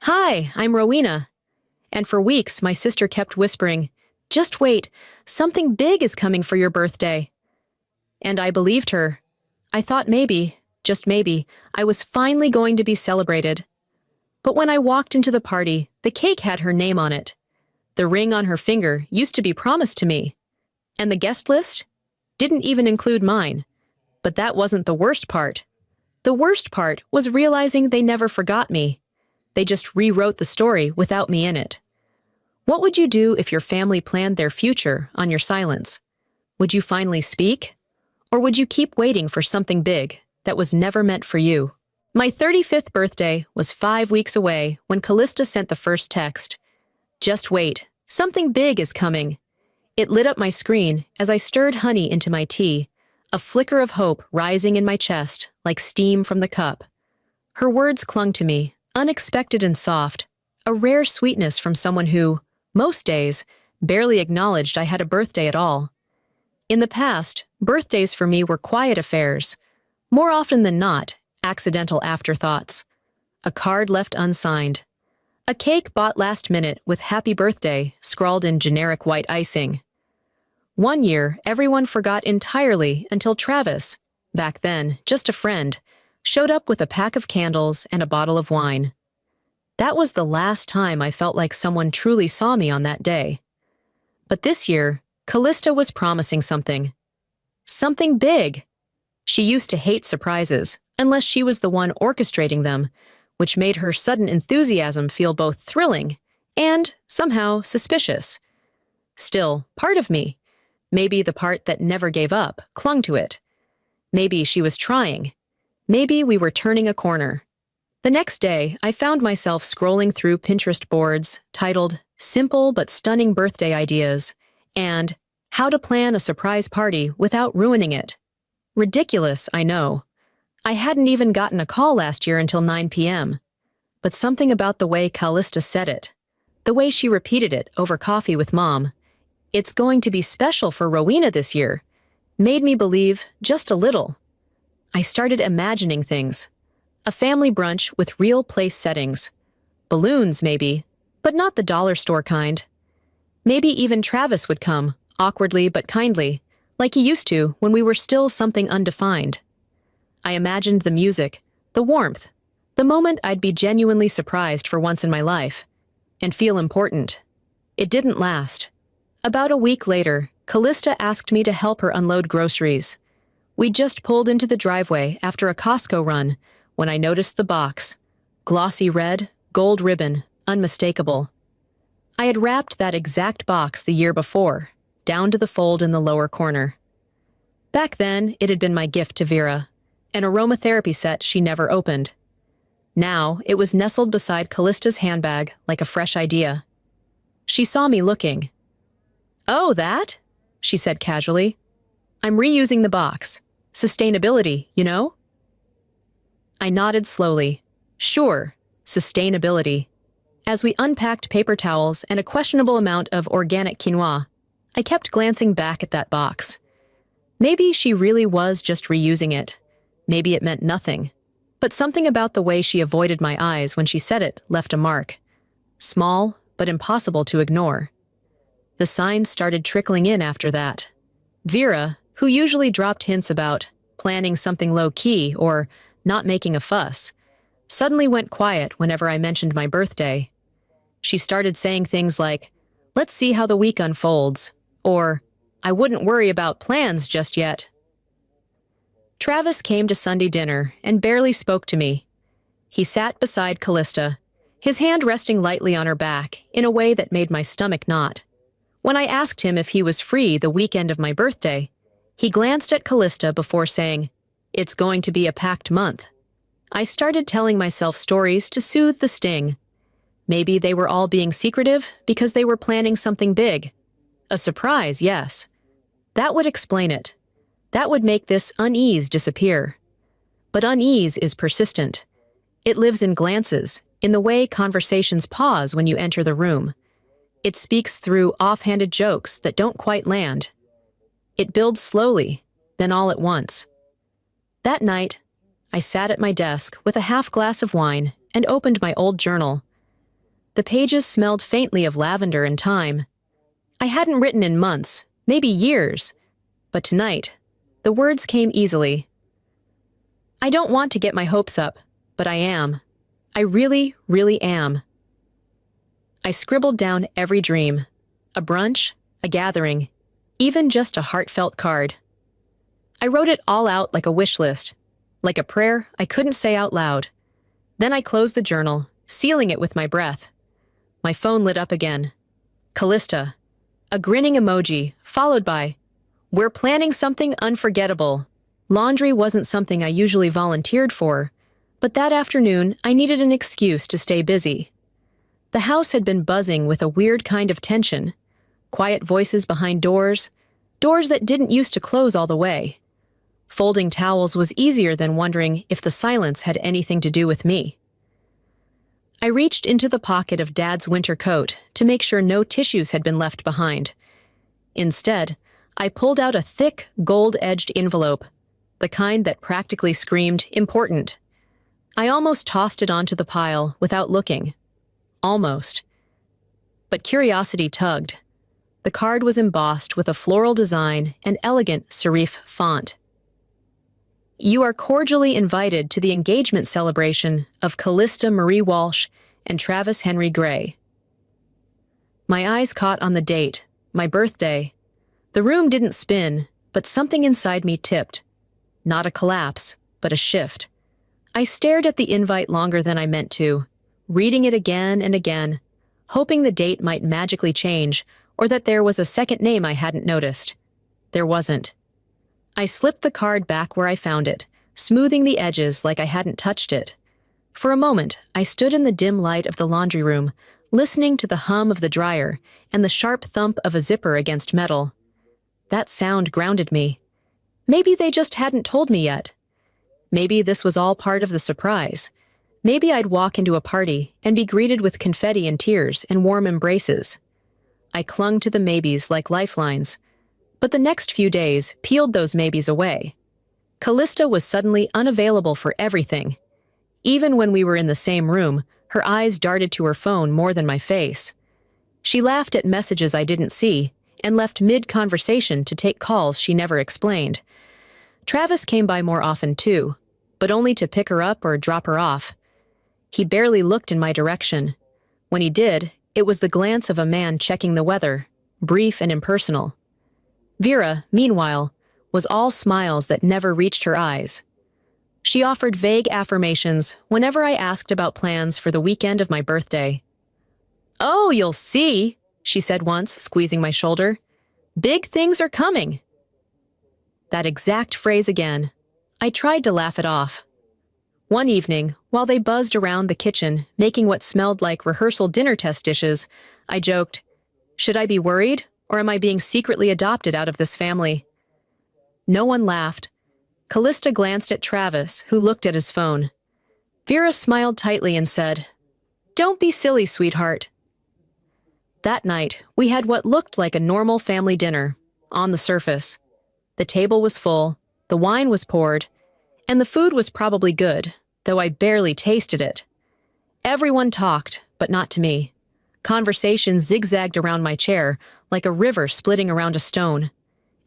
Hi, I'm Rowena. And for weeks, my sister kept whispering, just wait, something big is coming for your birthday. And I believed her. I thought maybe, just maybe, I was finally going to be celebrated. But when I walked into the party, the cake had her name on it. The ring on her finger used to be promised to me. And the guest list didn't even include mine. But that wasn't the worst part. The worst part was realizing they never forgot me. They just rewrote the story without me in it. What would you do if your family planned their future on your silence? Would you finally speak? Or would you keep waiting for something big that was never meant for you? My 35th birthday was 5 weeks away when Callista sent the first text. Just wait, something big is coming. It lit up my screen as I stirred honey into my tea, a flicker of hope rising in my chest like steam from the cup. Her words clung to me, unexpected and soft, a rare sweetness from someone who, most days, barely acknowledged I had a birthday at all. In the past, birthdays for me were quiet affairs. More often than not, accidental afterthoughts. A card left unsigned. A cake bought last minute with happy birthday scrawled in generic white icing. One year, everyone forgot entirely until Travis, back then just a friend, showed up with a pack of candles and a bottle of wine. That was the last time I felt like someone truly saw me on that day. But this year, Callista was promising something. Something big. She used to hate surprises, unless she was the one orchestrating them, which made her sudden enthusiasm feel both thrilling and, somehow, suspicious. Still, part of me, maybe the part that never gave up, clung to it. Maybe she was trying. Maybe we were turning a corner. The next day, I found myself scrolling through Pinterest boards titled Simple but Stunning Birthday Ideas and How to Plan a Surprise Party Without Ruining It. Ridiculous, I know. I hadn't even gotten a call last year until 9 p.m. But something about the way Callista said it, the way she repeated it over coffee with Mom, it's going to be special for Rowena this year, made me believe just a little. I started imagining things. A family brunch with real place settings. Balloons, maybe, but not the dollar store kind. Maybe even Travis would come, awkwardly but kindly, like he used to when we were still something undefined. I imagined the music, the warmth, the moment I'd be genuinely surprised for once in my life, and feel important. It didn't last. About a week later, Callista asked me to help her unload groceries. We just pulled into the driveway after a Costco run when I noticed the box. Glossy red, gold ribbon, unmistakable. I had wrapped that exact box the year before, down to the fold in the lower corner. Back then, it had been my gift to Vera, an aromatherapy set she never opened. Now, it was nestled beside Callista's handbag like a fresh idea. She saw me looking. "Oh, that?" she said casually. "I'm reusing the box. Sustainability, you know?" I nodded slowly. Sure, sustainability. As we unpacked paper towels and a questionable amount of organic quinoa, I kept glancing back at that box. Maybe she really was just reusing it. Maybe it meant nothing. But something about the way she avoided my eyes when she said it left a mark. Small, but impossible to ignore. The signs started trickling in after that. Vera, who usually dropped hints about planning something low-key or not making a fuss, suddenly went quiet whenever I mentioned my birthday. She started saying things like, "Let's see how the week unfolds," or, "I wouldn't worry about plans just yet." Travis came to Sunday dinner and barely spoke to me. He sat beside Callista, his hand resting lightly on her back in a way that made my stomach knot. When I asked him if he was free the weekend of my birthday, he glanced at Callista before saying, "It's going to be a packed month." I started telling myself stories to soothe the sting. Maybe they were all being secretive because they were planning something big. A surprise, yes. That would explain it. That would make this unease disappear. But unease is persistent. It lives in glances, in the way conversations pause when you enter the room. It speaks through offhanded jokes that don't quite land. It builds slowly, then all at once. That night, I sat at my desk with a half glass of wine and opened my old journal. The pages smelled faintly of lavender and thyme. I hadn't written in months, maybe years, but tonight, the words came easily. I don't want to get my hopes up, but I am. I really, really am. I scribbled down every dream. A brunch, a gathering, even just a heartfelt card. I wrote it all out like a wish list, like a prayer I couldn't say out loud. Then I closed the journal, sealing it with my breath. My phone lit up again. Callista. A grinning emoji, followed by, "We're planning something unforgettable." Laundry wasn't something I usually volunteered for, but that afternoon I needed an excuse to stay busy. The house had been buzzing with a weird kind of tension. Quiet voices behind doors that didn't used to close all the way. Folding towels was easier than wondering if the silence had anything to do with me. I reached into the pocket of Dad's winter coat to make sure no tissues had been left behind. Instead, I pulled out a thick, gold-edged envelope, the kind that practically screamed important. I almost tossed it onto the pile without looking. Almost. But curiosity tugged. The card was embossed with a floral design and elegant serif font. "You are cordially invited to the engagement celebration of Callista Marie Walsh and Travis Henry Gray." My eyes caught on the date, my birthday. The room didn't spin, but something inside me tipped. Not a collapse, but a shift. I stared at the invite longer than I meant to, reading it again and again, hoping the date might magically change or that there was a second name I hadn't noticed. There wasn't. I slipped the card back where I found it, smoothing the edges like I hadn't touched it. For a moment, I stood in the dim light of the laundry room, listening to the hum of the dryer and the sharp thump of a zipper against metal. That sound grounded me. Maybe they just hadn't told me yet. Maybe this was all part of the surprise. Maybe I'd walk into a party and be greeted with confetti and tears and warm embraces. I clung to the maybes like lifelines, but the next few days peeled those maybes away. Callista was suddenly unavailable for everything. Even when we were in the same room, her eyes darted to her phone more than my face. She laughed at messages I didn't see and left mid-conversation to take calls she never explained. Travis came by more often too, but only to pick her up or drop her off. He barely looked in my direction. When he did, it was the glance of a man checking the weather, brief and impersonal. Vera, meanwhile, was all smiles that never reached her eyes. She offered vague affirmations whenever I asked about plans for the weekend of my birthday. "Oh, you'll see," she said once, squeezing my shoulder. "Big things are coming." That exact phrase again. I tried to laugh it off. One evening, while they buzzed around the kitchen, making what smelled like rehearsal dinner test dishes, I joked, "Should I be worried, or am I being secretly adopted out of this family?" No one laughed. Callista glanced at Travis, who looked at his phone. Vera smiled tightly and said, "Don't be silly, sweetheart." That night, we had what looked like a normal family dinner, on the surface. The table was full, the wine was poured, and the food was probably good, though I barely tasted it. Everyone talked, but not to me. Conversation zigzagged around my chair, like a river splitting around a stone.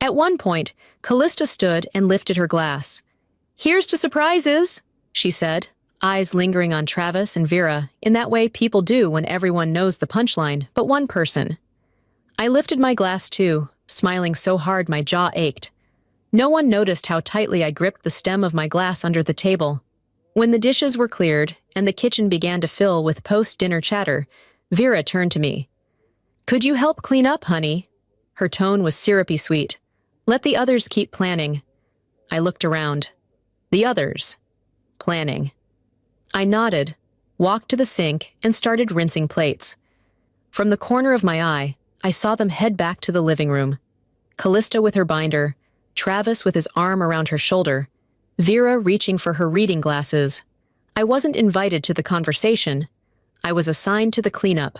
At one point, Callista stood and lifted her glass. "Here's to surprises," she said, eyes lingering on Travis and Vera, in that way people do when everyone knows the punchline, but one person. I lifted my glass too, smiling so hard my jaw ached. No one noticed how tightly I gripped the stem of my glass under the table. When the dishes were cleared and the kitchen began to fill with post-dinner chatter, Vera turned to me. "Could you help clean up, honey?" Her tone was syrupy sweet. "Let the others keep planning." I looked around. The others. Planning. I nodded, walked to the sink, and started rinsing plates. From the corner of my eye, I saw them head back to the living room. Callista with her binder, Travis with his arm around her shoulder, Vera reaching for her reading glasses. I wasn't invited to the conversation. I was assigned to the cleanup.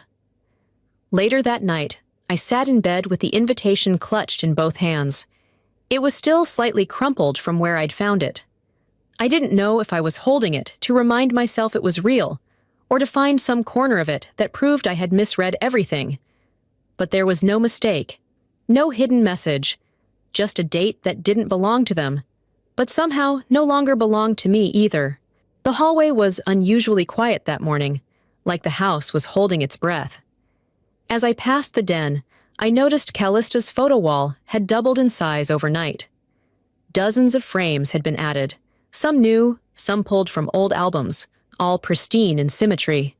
Later that night, I sat in bed with the invitation clutched in both hands. It was still slightly crumpled from where I'd found it. I didn't know if I was holding it to remind myself it was real, or to find some corner of it that proved I had misread everything. But there was no mistake, no hidden message, just a date that didn't belong to them, but somehow no longer belonged to me either. The hallway was unusually quiet that morning, like the house was holding its breath. As I passed the den, I noticed Callista's photo wall had doubled in size overnight. Dozens of frames had been added, some new, some pulled from old albums, all pristine in symmetry.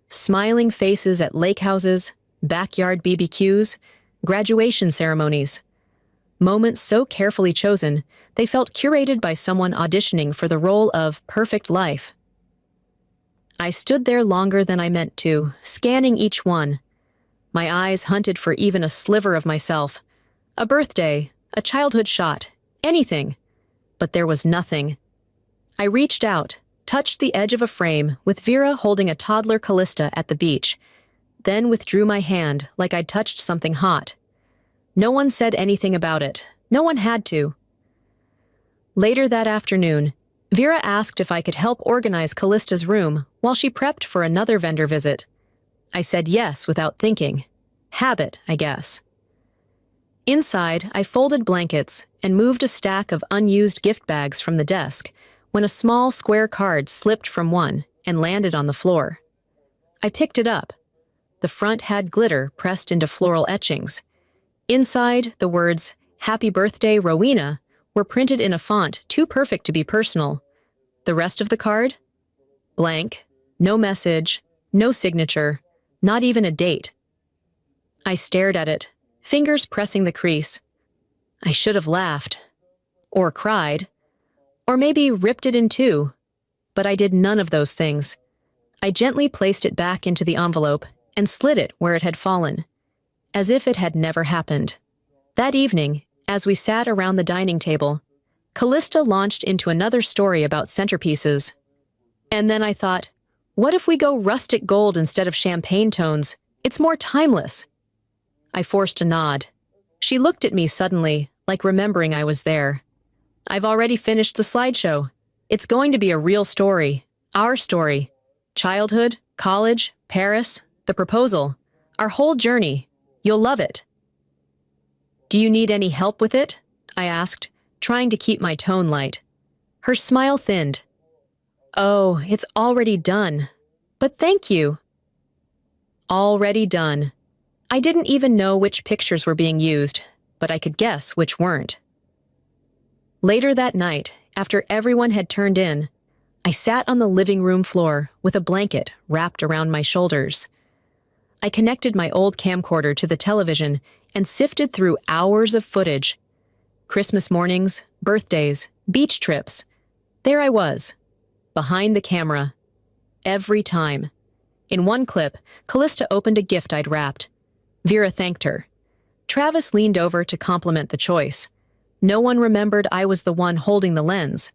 Smiling faces at lake houses, backyard BBQs, graduation ceremonies. Moments so carefully chosen, they felt curated by someone auditioning for the role of perfect life. I stood there longer than I meant to, scanning each one. My eyes hunted for even a sliver of myself. A birthday, a childhood shot, anything. But there was nothing. I reached out, touched the edge of a frame with Vera holding a toddler Callista at the beach, then withdrew my hand like I'd touched something hot. No one said anything about it. No one had to. Later that afternoon, Vera asked if I could help organize Callista's room while she prepped for another vendor visit. I said yes without thinking. Habit, I guess. Inside, I folded blankets and moved a stack of unused gift bags from the desk when a small square card slipped from one and landed on the floor. I picked it up. The front had glitter pressed into floral etchings. Inside, the words, "Happy Birthday, Rowena," were printed in a font too perfect to be personal. The rest of the card? Blank, no message, no signature, not even a date. I stared at it, fingers pressing the crease. I should have laughed. Or cried. Or maybe ripped it in two. But I did none of those things. I gently placed it back into the envelope and slid it where it had fallen, as if it had never happened. That evening, as we sat around the dining table, Callista launched into another story about centerpieces. And then I thought, what if we go rustic gold instead of champagne tones? It's more timeless. I forced a nod. She looked at me suddenly, like remembering I was there. I've already finished the slideshow. It's going to be a real story. Our story. Childhood, college, Paris, the proposal. Our whole journey. You'll love it. Do you need any help with it? I asked, trying to keep my tone light. Her smile thinned. Oh, it's already done. But thank you. Already done. I didn't even know which pictures were being used, but I could guess which weren't. Later that night, after everyone had turned in, I sat on the living room floor with a blanket wrapped around my shoulders. I connected my old camcorder to the television and sifted through hours of footage. Christmas mornings, birthdays, beach trips. There I was, behind the camera. Every time. In one clip, Callista opened a gift I'd wrapped. Vera thanked her. Travis leaned over to compliment the choice. No one remembered I was the one holding the lens.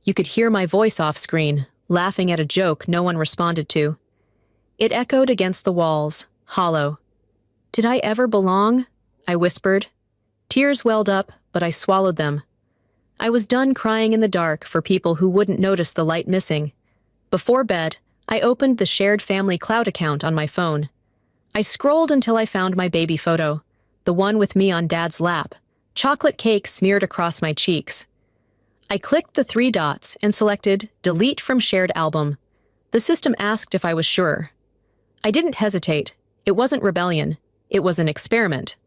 You could hear my voice off screen, laughing at a joke no one responded to. It echoed against the walls, hollow. Did I ever belong? I whispered. Tears welled up, but I swallowed them. I was done crying in the dark for people who wouldn't notice the light missing. Before bed, I opened the shared family cloud account on my phone. I scrolled until I found my baby photo, the one with me on Dad's lap, chocolate cake smeared across my cheeks. I clicked the 3 dots and selected Delete from Shared Album. The system asked if I was sure. I didn't hesitate. It wasn't rebellion. It was an experiment.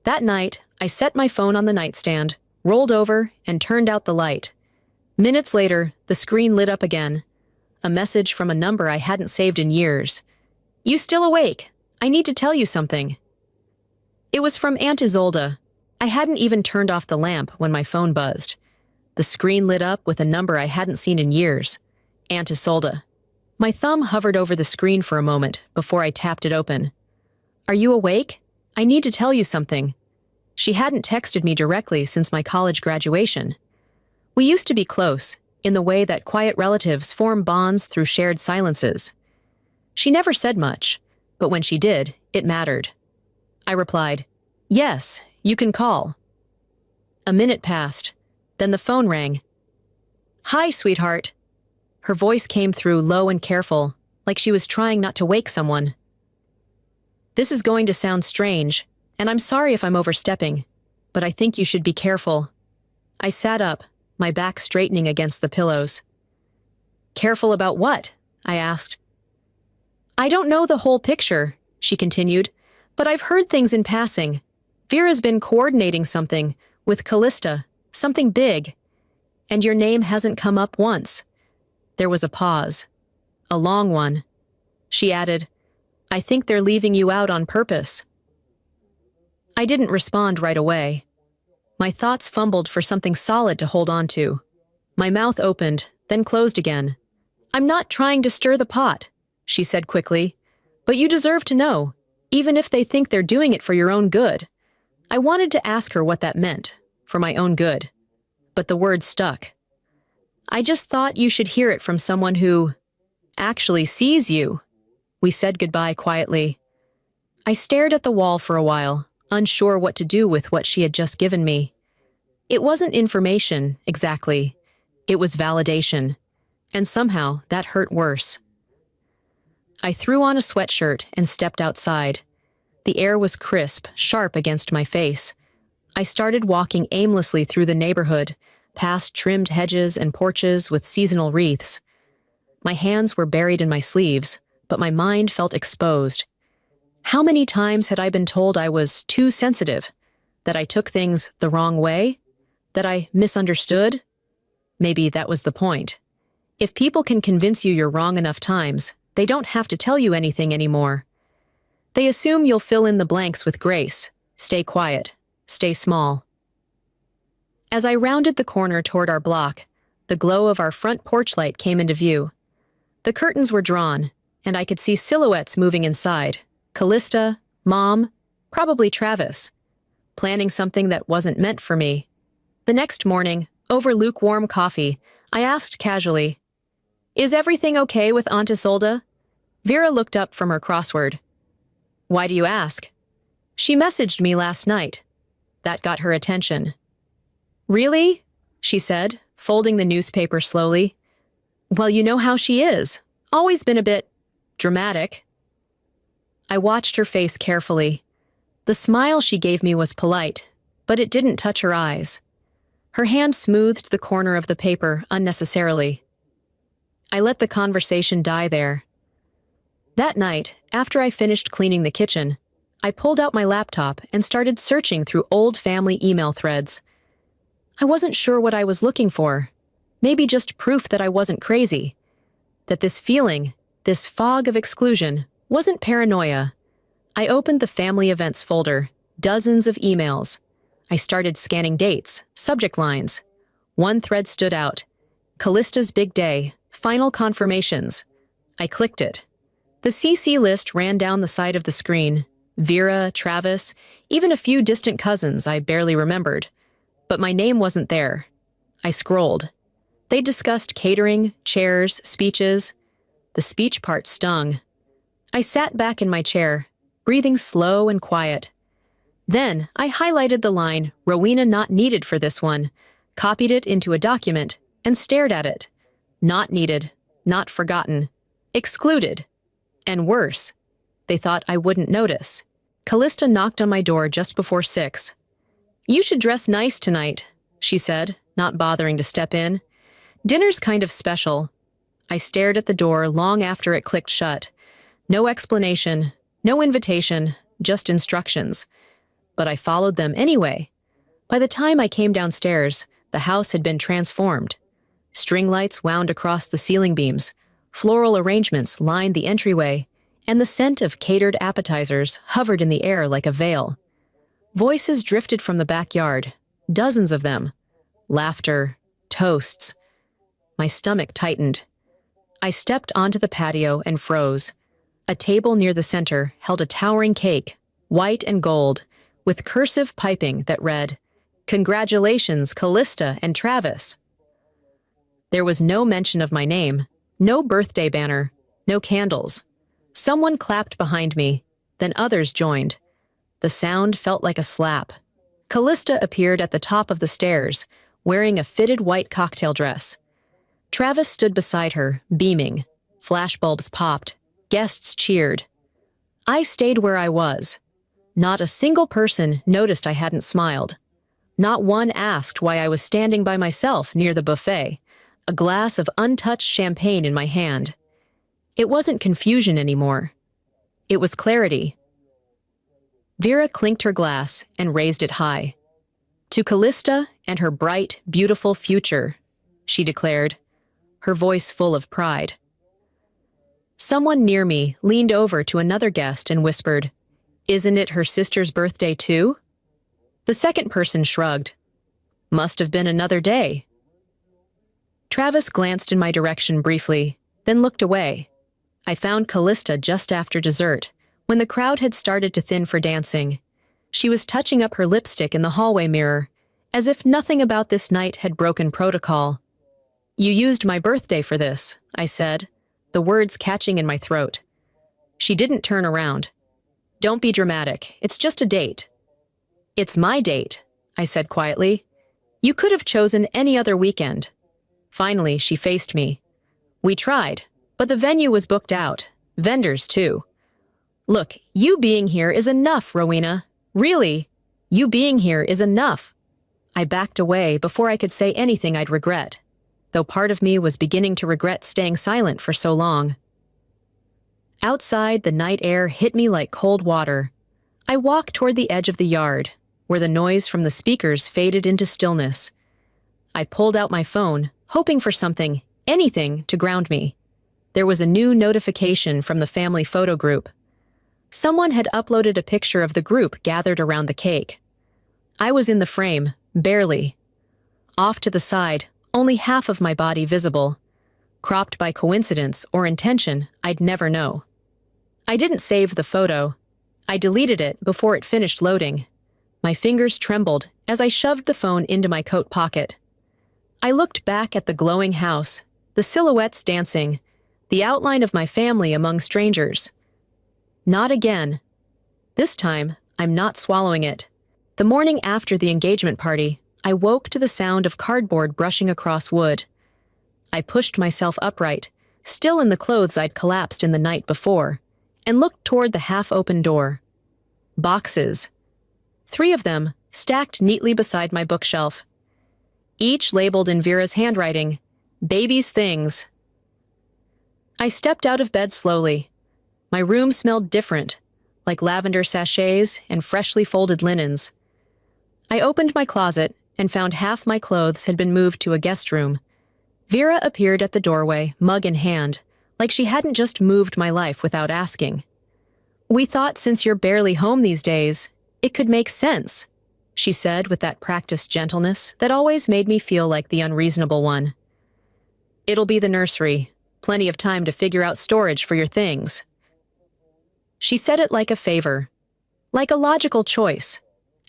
That night, I set my phone on the nightstand, rolled over, and turned out the light. Minutes later, the screen lit up again. A message from a number I hadn't saved in years. You still awake? I need to tell you something. It was from Aunt Isolde. I hadn't even turned off the lamp when my phone buzzed. The screen lit up with a number I hadn't seen in years. Aunt Isolde. My thumb hovered over the screen for a moment before I tapped it open. Are you awake? I need to tell you something. She hadn't texted me directly since my college graduation. We used to be close, in the way that quiet relatives form bonds through shared silences. She never said much, but when she did, it mattered. I replied, Yes, you can call. A minute passed, then the phone rang. Hi, sweetheart. Her voice came through low and careful, like she was trying not to wake someone. "This is going to sound strange, and I'm sorry if I'm overstepping, but I think you should be careful." I sat up, my back straightening against the pillows. "Careful about what?" I asked. "I don't know the whole picture," she continued, "but I've heard things in passing. Vera's been coordinating something with Callista, something big, and your name hasn't come up once." There was a pause, a long one. She added, "I think they're leaving you out on purpose." I didn't respond right away. My thoughts fumbled for something solid to hold on to. My mouth opened, then closed again. "I'm not trying to stir the pot," she said quickly, "but you deserve to know, even if they think they're doing it for your own good." I wanted to ask her what that meant, for my own good, but the words stuck. "I just thought you should hear it from someone who actually sees you." We said goodbye quietly. I stared at the wall for a while, unsure what to do with what she had just given me. It wasn't information, exactly. It was validation, and somehow that hurt worse. I threw on a sweatshirt and stepped outside. The air was crisp, sharp against my face. I started walking aimlessly through the neighborhood, past trimmed hedges and porches with seasonal wreaths. My hands were buried in my sleeves, but my mind felt exposed. How many times had I been told I was too sensitive, that I took things the wrong way, that I misunderstood? Maybe that was the point. If people can convince you you're wrong enough times, they don't have to tell you anything anymore. They assume you'll fill in the blanks with grace, stay quiet, stay small. As I rounded the corner toward our block, the glow of our front porch light came into view. The curtains were drawn, and I could see silhouettes moving inside. Callista, Mom, probably Travis, planning something that wasn't meant for me. The next morning, over lukewarm coffee, I asked casually, "Is everything okay with Aunt Isolde?" Vera looked up from her crossword. "Why do you ask?" "She messaged me last night." That got her attention. "Really?" she said, folding the newspaper slowly. "Well, you know how she is. Always been a bit dramatic." I watched her face carefully. The smile she gave me was polite, but it didn't touch her eyes. Her hand smoothed the corner of the paper unnecessarily. I let the conversation die there. That night, after I finished cleaning the kitchen, I pulled out my laptop and started searching through old family email threads. I wasn't sure what I was looking for. Maybe just proof that I wasn't crazy. That this feeling, this fog of exclusion, wasn't paranoia. I opened the family events folder, dozens of emails. I started scanning dates, subject lines. One thread stood out. Callista's big day, final confirmations. I clicked it. The CC list ran down the side of the screen. Vera, Travis, even a few distant cousins I barely remembered. But my name wasn't there. I scrolled. They discussed catering, chairs, speeches. The speech part stung. I sat back in my chair, breathing slow and quiet. Then I highlighted the line, "Rowena not needed for this one," copied it into a document, and stared at it. Not needed, not forgotten, excluded. And worse, they thought I wouldn't notice. Callista knocked on my door just before 6. "You should dress nice tonight," she said, not bothering to step in. "Dinner's kind of special." I stared at the door long after it clicked shut. No explanation, no invitation, just instructions. But I followed them anyway. By the time I came downstairs, the house had been transformed. String lights wound across the ceiling beams, floral arrangements lined the entryway, and the scent of catered appetizers hovered in the air like a veil. Voices drifted from the backyard, dozens of them. Laughter, toasts. My stomach tightened. I stepped onto the patio and froze. A table near the center held a towering cake, white and gold, with cursive piping that read, "Congratulations, Callista and Travis." There was no mention of my name, no birthday banner, no candles. Someone clapped behind me, then others joined. The sound felt like a slap. Callista appeared at the top of the stairs, wearing a fitted white cocktail dress. Travis stood beside her, beaming. Flashbulbs popped. Guests cheered. I stayed where I was. Not a single person noticed I hadn't smiled. Not one asked why I was standing by myself near the buffet, a glass of untouched champagne in my hand. It wasn't confusion anymore. It was clarity. Vera clinked her glass and raised it high. To Callista and her bright, beautiful future, she declared, her voice full of pride. Someone near me leaned over to another guest and whispered, "Isn't it her sister's birthday too?" The second person shrugged. "Must have been another day." Travis glanced in my direction briefly, then looked away. I found Callista just after dessert, when the crowd had started to thin for dancing. She was touching up her lipstick in the hallway mirror, as if nothing about this night had broken protocol. "You used my birthday for this," I said, the words catching in my throat. She didn't turn around. "Don't be dramatic. It's just a date." "It's my date," I said quietly. "You could have chosen any other weekend." Finally, she faced me. "We tried, but the venue was booked out. Vendors, too." "Look, you being here is enough, Rowena. Really, you being here is enough." I backed away before I could say anything I'd regret, though part of me was beginning to regret staying silent for so long. Outside, the night air hit me like cold water. I walked toward the edge of the yard, where the noise from the speakers faded into stillness. I pulled out my phone, hoping for something, anything, to ground me. There was a new notification from the family photo group. Someone had uploaded a picture of the group gathered around the cake. I was in the frame, barely. Off to the side, only half of my body visible. Cropped by coincidence or intention, I'd never know. I didn't save the photo. I deleted it before it finished loading. My fingers trembled as I shoved the phone into my coat pocket. I looked back at the glowing house, the silhouettes dancing, the outline of my family among strangers. Not again. This time, I'm not swallowing it. The morning after the engagement party, I woke to the sound of cardboard brushing across wood. I pushed myself upright, still in the clothes I'd collapsed in the night before, and looked toward the half-open door. Boxes. 3 of them, stacked neatly beside my bookshelf. Each labeled in Vera's handwriting, "Baby's things." I stepped out of bed slowly. My room smelled different, like lavender sachets and freshly folded linens. I opened my closet and found half my clothes had been moved to a guest room. Vera appeared at the doorway, mug in hand, like she hadn't just moved my life without asking. "We thought since you're barely home these days, it could make sense," she said with that practiced gentleness that always made me feel like the unreasonable one. "It'll be the nursery. Plenty of time to figure out storage for your things." She said it like a favor, like a logical choice,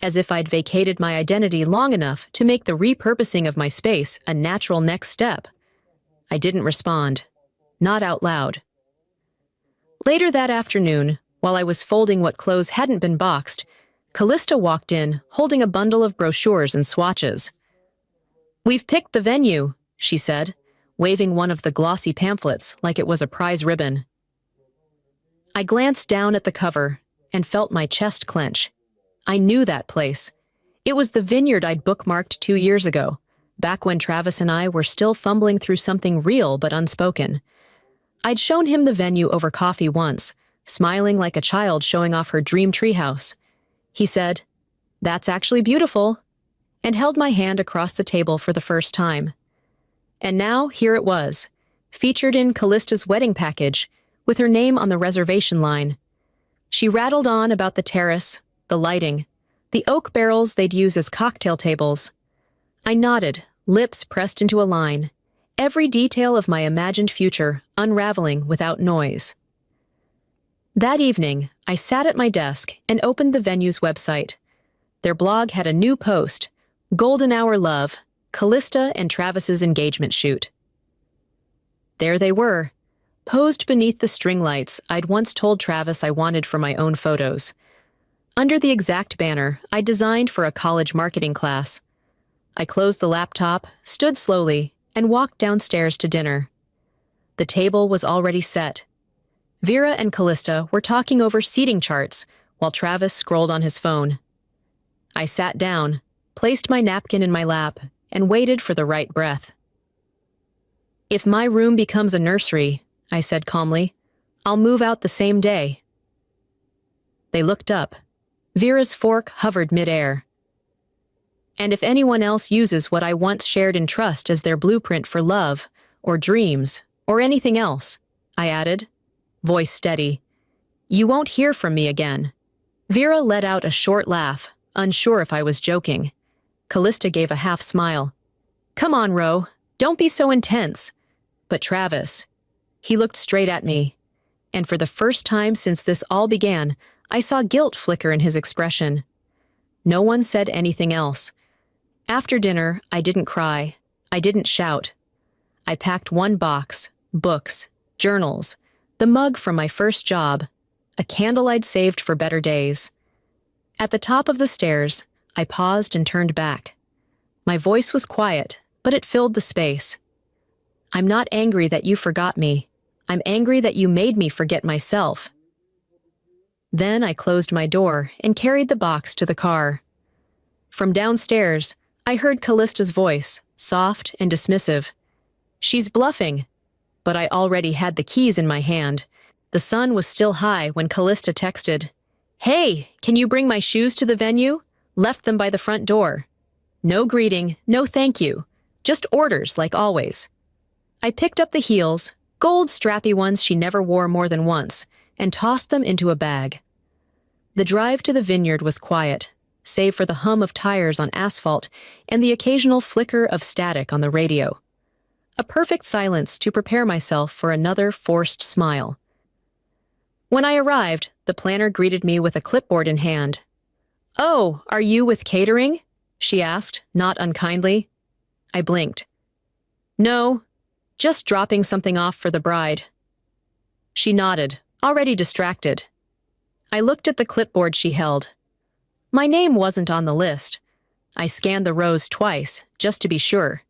as if I'd vacated my identity long enough to make the repurposing of my space a natural next step. I didn't respond, not out loud. Later that afternoon, while I was folding what clothes hadn't been boxed, Callista walked in, holding a bundle of brochures and swatches. "We've picked the venue," she said, waving one of the glossy pamphlets like it was a prize ribbon. I glanced down at the cover and felt my chest clench. I knew that place. It was the vineyard I'd bookmarked 2 years ago, back when Travis and I were still fumbling through something real but unspoken. I'd shown him the venue over coffee once, smiling like a child showing off her dream treehouse. He said, "That's actually beautiful," and held my hand across the table for the first time. And now here it was, featured in Callista's wedding package, with her name on the reservation line. She rattled on about the terrace, the lighting, the oak barrels they'd use as cocktail tables. I nodded, lips pressed into a line, every detail of my imagined future unraveling without noise. That evening, I sat at my desk and opened the venue's website. Their blog had a new post, "Golden Hour Love, Callista and Travis's engagement shoot." There they were, posed beneath the string lights I'd once told Travis I wanted for my own photos. Under the exact banner I designed for a college marketing class. I closed the laptop, stood slowly, and walked downstairs to dinner. The table was already set. Vera and Callista were talking over seating charts while Travis scrolled on his phone. I sat down, placed my napkin in my lap, and waited for the right breath. "If my room becomes a nursery," I said calmly, "I'll move out the same day." They looked up. Vera's fork hovered midair. "And if anyone else uses what I once shared in trust as their blueprint for love, or dreams, or anything else," I added, voice steady, "you won't hear from me again." Vera let out a short laugh, unsure if I was joking. Callista gave a half smile. "Come on, Ro, don't be so intense." But Travis, he looked straight at me, and for the first time since this all began, I saw guilt flicker in his expression. No one said anything else. After dinner, I didn't cry. I didn't shout. I packed one box, books, journals, the mug from my first job, a candle I'd saved for better days. At the top of the stairs, I paused and turned back. My voice was quiet, but it filled the space. "I'm not angry that you forgot me. I'm angry that you made me forget myself." Then I closed my door and carried the box to the car. From downstairs, I heard Callista's voice, soft and dismissive. "She's bluffing." But I already had the keys in my hand. The sun was still high when Callista texted, "Hey, can you bring my shoes to the venue? Left them by the front door." No greeting, no thank you. Just orders like always. I picked up the heels, gold strappy ones she never wore more than once, and tossed them into a bag. The drive to the vineyard was quiet, save for the hum of tires on asphalt and the occasional flicker of static on the radio. A perfect silence to prepare myself for another forced smile. When I arrived, the planner greeted me with a clipboard in hand. "Oh, are you with catering?" she asked, not unkindly. I blinked. "No, just dropping something off for the bride." She nodded, already distracted. I looked at the clipboard she held. My name wasn't on the list. I scanned the rows twice, just to be sure.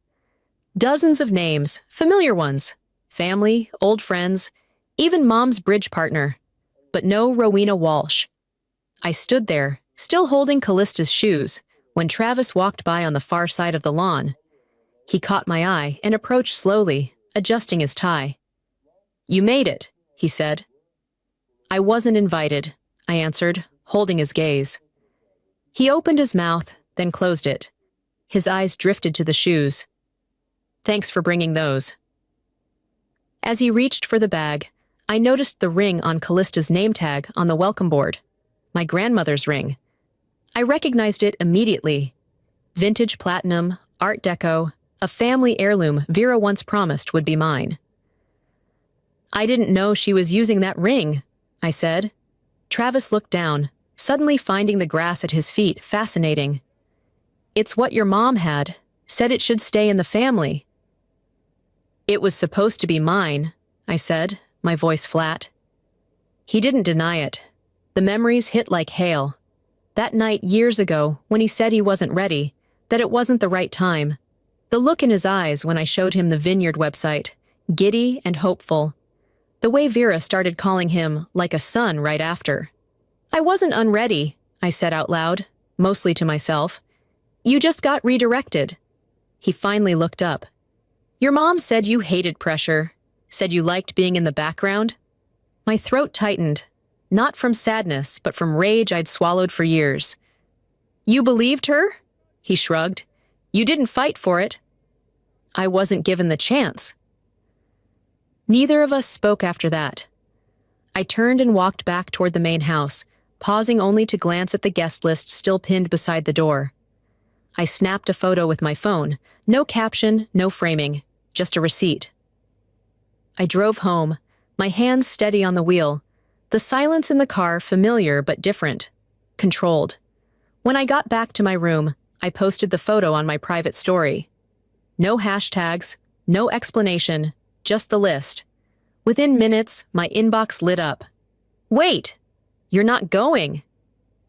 Dozens of names, familiar ones. Family, old friends, even Mom's bridge partner. But no Rowena Walsh. I stood there, still holding Callista's shoes, when Travis walked by on the far side of the lawn. He caught my eye and approached slowly, adjusting his tie. "You made it," he said. "I wasn't invited," I answered, holding his gaze. He opened his mouth, then closed it. His eyes drifted to the shoes. "Thanks for bringing those." As he reached for the bag, I noticed the ring on Callista's name tag on the welcome board. My grandmother's ring. I recognized it immediately. Vintage platinum, Art Deco, a family heirloom Vera once promised would be mine. "I didn't know she was using that ring," I said. Travis looked down, suddenly finding the grass at his feet fascinating. "It's what your mom had, said it should stay in the family." "It was supposed to be mine," I said, my voice flat. He didn't deny it. The memories hit like hail. That night years ago, when he said he wasn't ready, that it wasn't the right time. The look in his eyes when I showed him the Vineyard website, giddy and hopeful. The way Vera started calling him like a son right after. "I wasn't unready," I said out loud, mostly to myself. "You just got redirected." He finally looked up. "Your mom said you hated pressure, said you liked being in the background." My throat tightened, not from sadness, but from rage I'd swallowed for years. "You believed her?" He shrugged. "You didn't fight for it." "I wasn't given the chance." Neither of us spoke after that. I turned and walked back toward the main house, pausing only to glance at the guest list still pinned beside the door. I snapped a photo with my phone, no caption, no framing, just a receipt. I drove home, my hands steady on the wheel, the silence in the car familiar but different, controlled. When I got back to my room, I posted the photo on my private story. No hashtags, no explanation, just the list. Within minutes, my inbox lit up. "Wait, you're not going.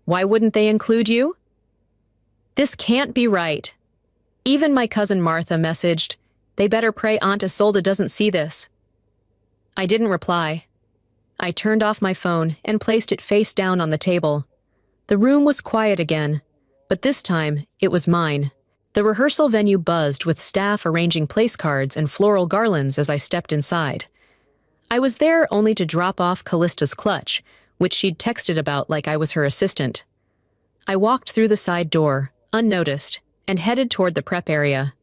Why wouldn't they include you?" This can't be right. Even my cousin Martha messaged, They better pray Aunt Isolde doesn't see this. I didn't reply. I turned off my phone and placed it face down on the table. The room was quiet again, but this time it was mine. The rehearsal venue buzzed with staff arranging place cards and floral garlands as I stepped inside. I was there only to drop off Callista's clutch, which she'd texted about like I was her assistant. I walked through the side door, unnoticed, and headed toward the prep area.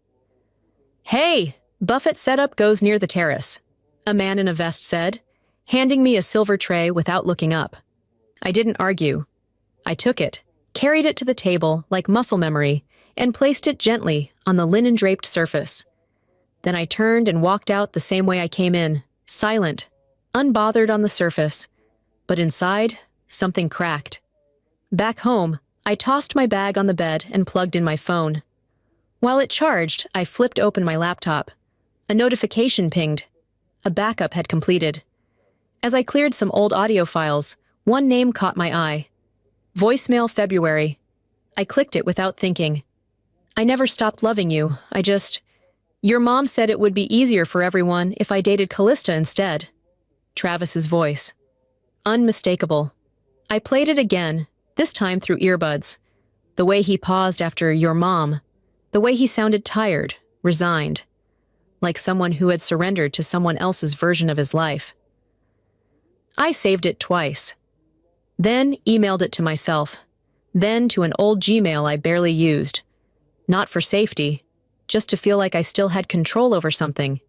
"Hey, buffet setup goes near the terrace," a man in a vest said, handing me a silver tray without looking up. I didn't argue. I took it, carried it to the table like muscle memory, and placed it gently on the linen-draped surface. Then I turned and walked out the same way I came in, silent, unbothered on the surface. But inside, something cracked. Back home, I tossed my bag on the bed and plugged in my phone. While it charged, I flipped open my laptop. A notification pinged. A backup had completed. As I cleared some old audio files, one name caught my eye. Voicemail February. I clicked it without thinking. "I never stopped loving you. Your mom said it would be easier for everyone if I dated Callista instead." Travis's voice. Unmistakable. I played it again, this time through earbuds. The way he paused after "your mom." The way he sounded tired, resigned. Like someone who had surrendered to someone else's version of his life. I saved it twice. Then emailed it to myself. Then to an old Gmail I barely used. Not for safety, just to feel like I still had control over something.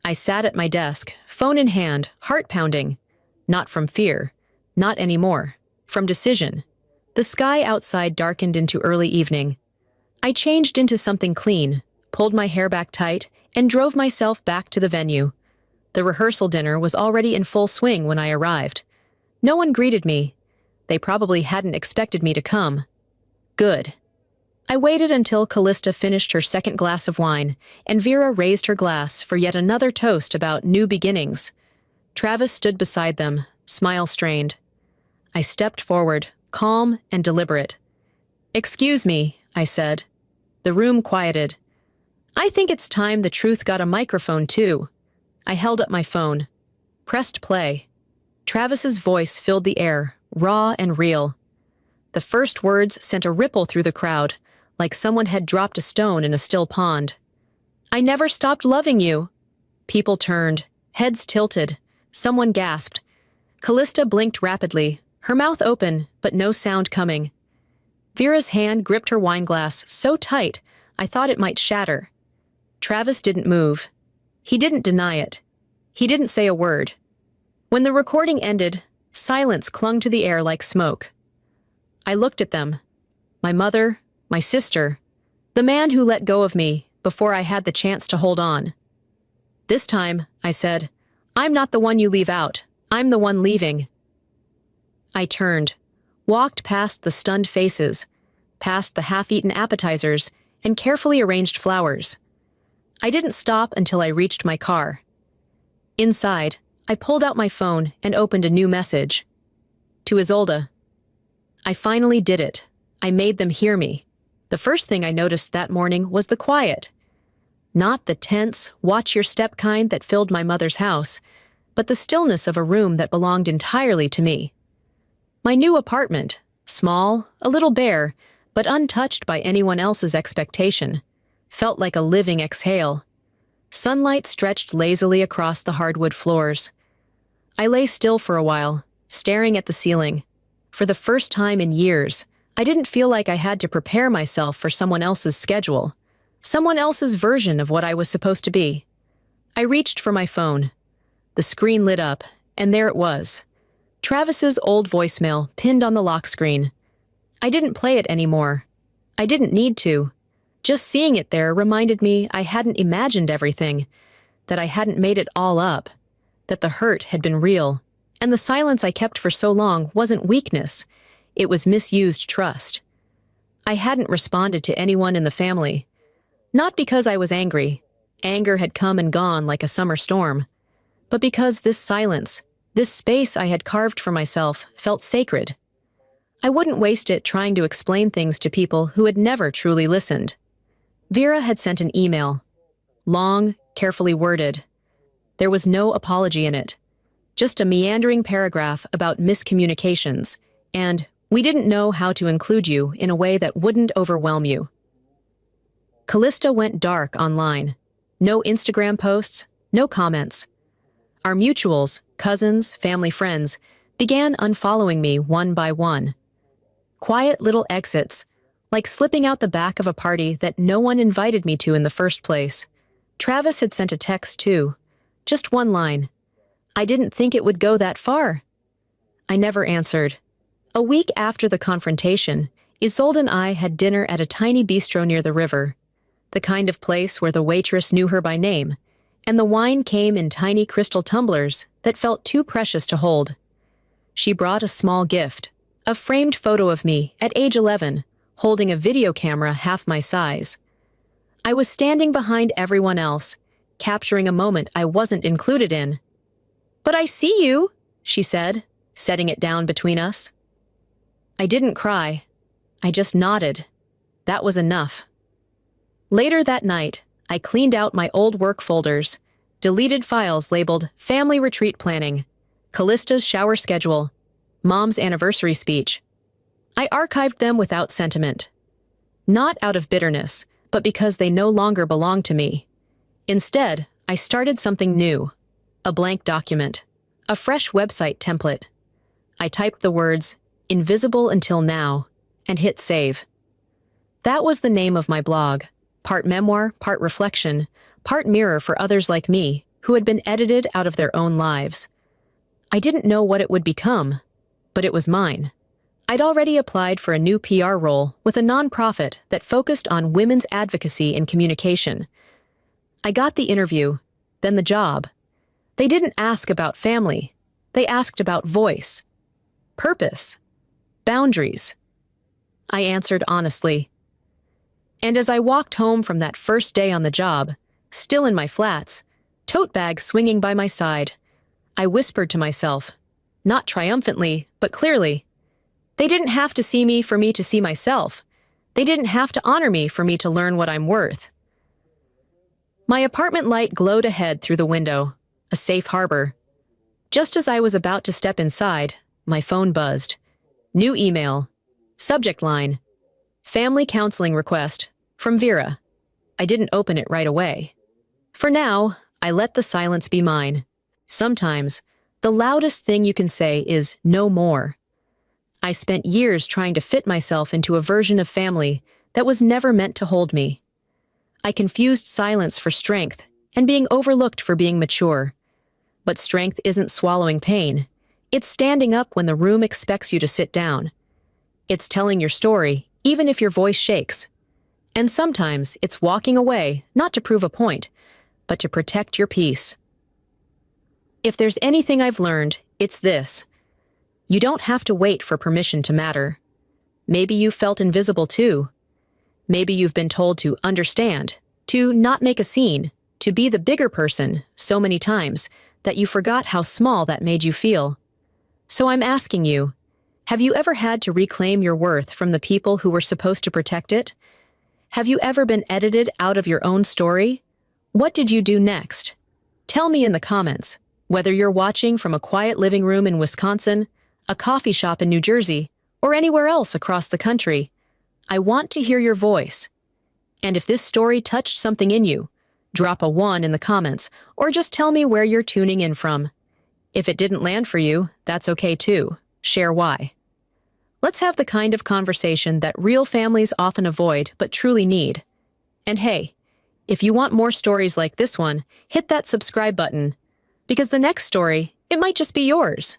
I sat at my desk, phone in hand, heart pounding. Not from fear. Not anymore. From decision. The sky outside darkened into early evening. I changed into something clean, pulled my hair back tight, and drove myself back to the venue. The rehearsal dinner was already in full swing when I arrived. No one greeted me. They probably hadn't expected me to come. Good. I waited until Callista finished her second glass of wine, and Vera raised her glass for yet another toast about new beginnings. Travis stood beside them, smile strained. I stepped forward, calm and deliberate. "Excuse me," I said. The room quieted. "I think it's time the truth got a microphone too." I held up my phone. Pressed play. Travis's voice filled the air, raw and real. The first words sent a ripple through the crowd, like someone had dropped a stone in a still pond. "I never stopped loving you." People turned, heads tilted. Someone gasped. Callista blinked rapidly, her mouth open, but no sound coming. Vera's hand gripped her wineglass so tight I thought it might shatter. Travis didn't move. He didn't deny it. He didn't say a word. When the recording ended, silence clung to the air like smoke. I looked at them. My mother, my sister, the man who let go of me before I had the chance to hold on. "This time," I said, "I'm not the one you leave out. I'm the one leaving." I turned, walked past the stunned faces, past the half-eaten appetizers, and carefully arranged flowers. I didn't stop until I reached my car. Inside, I pulled out my phone and opened a new message. To Isolde. I finally did it. I made them hear me. The first thing I noticed that morning was the quiet. Not the tense, watch-your-step kind that filled my mother's house, but the stillness of a room that belonged entirely to me. My new apartment, small, a little bare, but untouched by anyone else's expectation, felt like a living exhale. Sunlight stretched lazily across the hardwood floors. I lay still for a while, staring at the ceiling. For the first time in years, I didn't feel like I had to prepare myself for someone else's schedule, someone else's version of what I was supposed to be. I reached for my phone. The screen lit up, and there it was. Travis's old voicemail pinned on the lock screen. I didn't play it anymore. I didn't need to. Just seeing it there reminded me I hadn't imagined everything, that I hadn't made it all up, that the hurt had been real, and the silence I kept for so long wasn't weakness, it was misused trust. I hadn't responded to anyone in the family. Not because I was angry. Anger had come and gone like a summer storm. But because this silence, this space I had carved for myself, felt sacred. I wouldn't waste it trying to explain things to people who had never truly listened. Vera had sent an email. long, carefully worded. There was no apology in it, just a meandering paragraph about miscommunications, and we didn't know how to include you in a way that wouldn't overwhelm you. Callista went dark online. No Instagram posts, no comments. Our mutuals, cousins, family friends, began unfollowing me one by one. Quiet little exits, like slipping out the back of a party that no one invited me to in the first place. Travis had sent a text too, just one line. I didn't think it would go that far. I never answered. A week after the confrontation, Isolde and I had dinner at a tiny bistro near the river, the kind of place where the waitress knew her by name, and the wine came in tiny crystal tumblers that felt too precious to hold. She brought a small gift, a framed photo of me at age 11, holding a video camera half my size. I was standing behind everyone else, capturing a moment I wasn't included in. "But I see you," she said, setting it down between us. I didn't cry. I just nodded. That was enough. Later that night, I cleaned out my old work folders, deleted files labeled Family Retreat Planning, Callista's shower schedule, Mom's anniversary speech. I archived them without sentiment. Not out of bitterness, but because they no longer belonged to me. Instead, I started something new. A blank document. A fresh website template. I typed the words, "Invisible Until Now," and hit save. That was the name of my blog. Part memoir, part reflection, part mirror for others like me, who had been edited out of their own lives. I didn't know what it would become, but it was mine. I'd already applied for a new PR role with a nonprofit that focused on women's advocacy and communication. I got the interview, then the job. They didn't ask about family. They asked about voice, purpose, boundaries. I answered honestly. And as I walked home from that first day on the job, still in my flats, tote bag swinging by my side, I whispered to myself, not triumphantly, but clearly, they didn't have to see me for me to see myself. They didn't have to honor me for me to learn what I'm worth. My apartment light glowed ahead through the window, a safe harbor. Just as I was about to step inside, my phone buzzed. New email. Subject line. Family counseling request. From Vera. I didn't open it right away. For now, I let the silence be mine. Sometimes, the loudest thing you can say is no more. I spent years trying to fit myself into a version of family that was never meant to hold me. I confused silence for strength and being overlooked for being mature. But strength isn't swallowing pain. It's standing up when the room expects you to sit down. It's telling your story, even if your voice shakes. And sometimes it's walking away, not to prove a point, but to protect your peace. If there's anything I've learned, it's this. You don't have to wait for permission to matter. Maybe you felt invisible too. Maybe you've been told to understand, to not make a scene, to be the bigger person so many times that you forgot how small that made you feel. So I'm asking you, have you ever had to reclaim your worth from the people who were supposed to protect it? Have you ever been edited out of your own story? What did you do next? Tell me in the comments, whether you're watching from a quiet living room in Wisconsin, a coffee shop in New Jersey, or anywhere else across the country. I want to hear your voice. And if this story touched something in you, drop a 1 in the comments, or just tell me where you're tuning in from. If it didn't land for you, that's okay too. Share why. Let's have the kind of conversation that real families often avoid but truly need. And hey, if you want more stories like this one, hit that subscribe button, because the next story, it might just be yours.